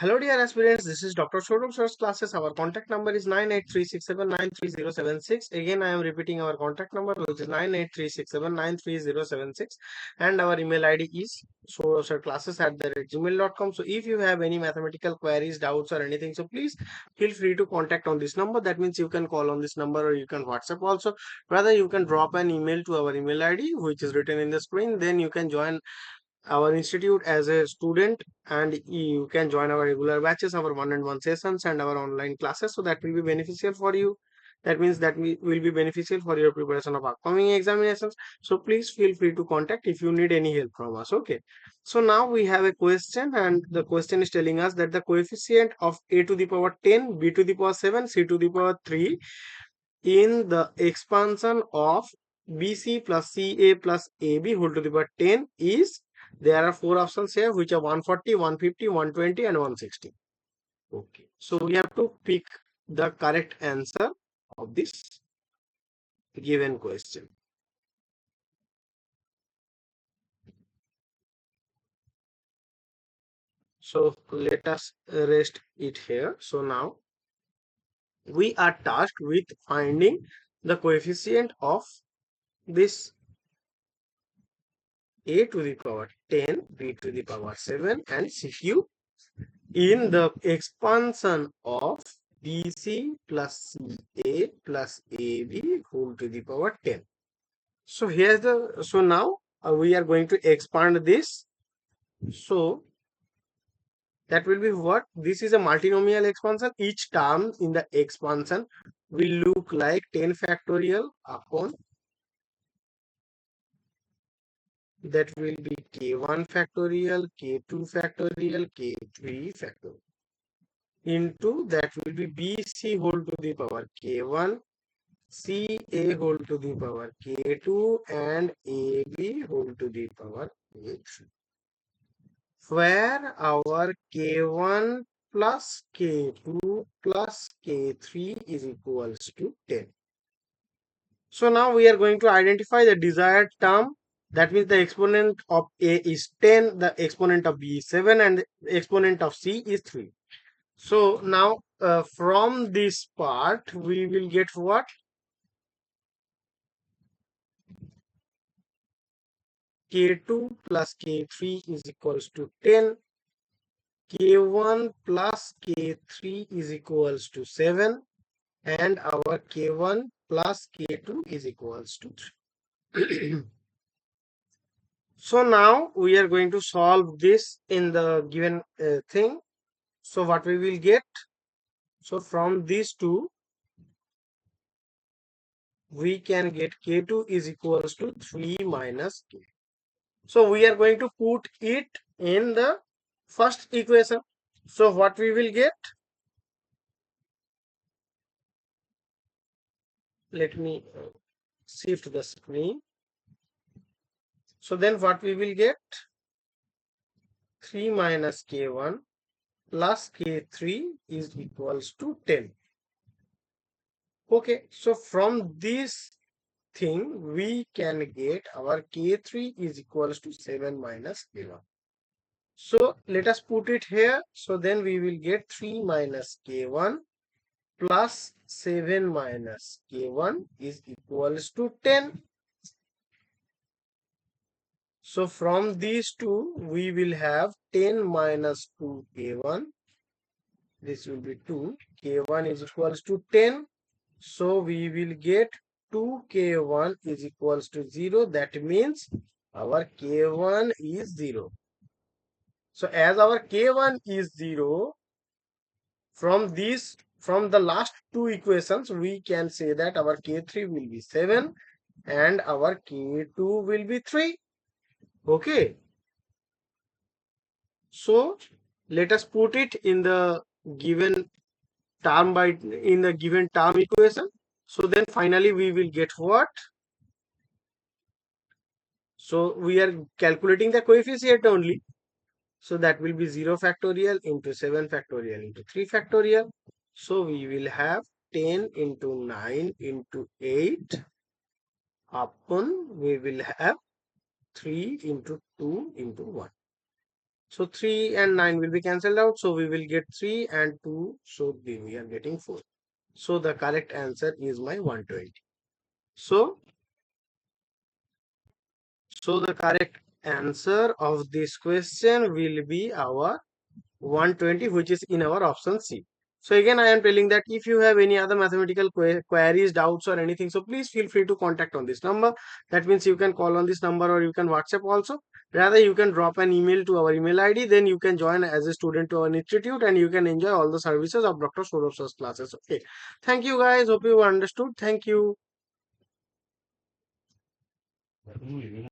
Hello dear aspirants, this is Dr. Sourav Sir's classes. Our contact number is 9836793076. Again, I am repeating our contact number, which is 9836793076, and our email ID is souravsirclasses@gmail.com. So if you have any mathematical queries, doubts or anything, so please feel free to contact on this number. That means you can call on this number or you can WhatsApp also. Rather, you can drop an email to our email ID, which is written in the screen. Then you can join our institute as a student, and you can join our regular batches, our one-on-one sessions and our online classes. So that will be beneficial for you. That means that we will be beneficial for your preparation of upcoming examinations. So please feel free to contact if you need any help from us. Okay, so now we have a question, and the question is telling us that the coefficient of a to the power 10, b to the power 7, c to the power 3 in the expansion of BC plus CA plus AB whole to the power 10 is, there are four options here, which are 140, 150, 120 and 160. Okay, so we have to pick the correct answer of this given question. So let us rest it here. So now we are tasked with finding the coefficient of this a to the power 10, b to the power 7 and cq in the expansion of BC plus CA plus AB whole to the power 10. So here's the, so now we are going to expand this. So that will be what? This is a multinomial expansion. Each term in the expansion will look like 10 factorial upon, that will be k1 factorial, k2 factorial, k3 factorial, into that will be BC whole to the power k1, CA whole to the power k2 and AB whole to the power k3, where our k1 plus k2 plus k3 is equals to 10. So now we are going to identify the desired term. That means the exponent of A is 10, the exponent of B is 7 and the exponent of C is 3. So now from this part we will get what? K2 plus K3 is equals to 10. K1 plus K3 is equals to 7. And our K1 plus K2 is equals to 3. So now we are going to solve this in the given thing. So what we will get? So from these two, we can get K2 is equals to 3 minus K. So we are going to put it in the first equation. So what we will get? Let me shift the screen. So then what we will get? 3 minus K1 plus K3 is equals to 10. Okay, so from this thing we can get our K3 is equals to 7 minus K1. So let us put it here. So then we will get 3 minus K1 plus 7 minus K1 is equals to 10. So from these two, we will have 10 minus 2 K1. This will be 2. K1 is equals to 10. So we will get 2 K1 is equals to 0. That means our K1 is 0. So as our K1 is 0, from the last two equations, we can say that our K3 will be 7 and our K2 will be 3. Okay. So let us put it in the given term in the given term equation. So then finally we will get what? So we are calculating the coefficient only. So that will be 0 factorial into 7 factorial into 3 factorial. So we will have 10 into 9 into 8 upon we will have 3 into 2 into 1. So 3 and 9 will be cancelled out. So we will get 3 and 2. So we are getting 4. So the correct answer is my 120. So, so the correct answer of this question will be our 120, which is in our option C. So again, I am telling that if you have any other mathematical queries, doubts or anything, so please feel free to contact on this number. That means you can call on this number or you can WhatsApp also. Rather, you can drop an email to our email ID. Then you can join as a student to our institute and you can enjoy all the services of Dr. Sourav's classes. Okay. Thank you guys. Hope you understood. Thank you.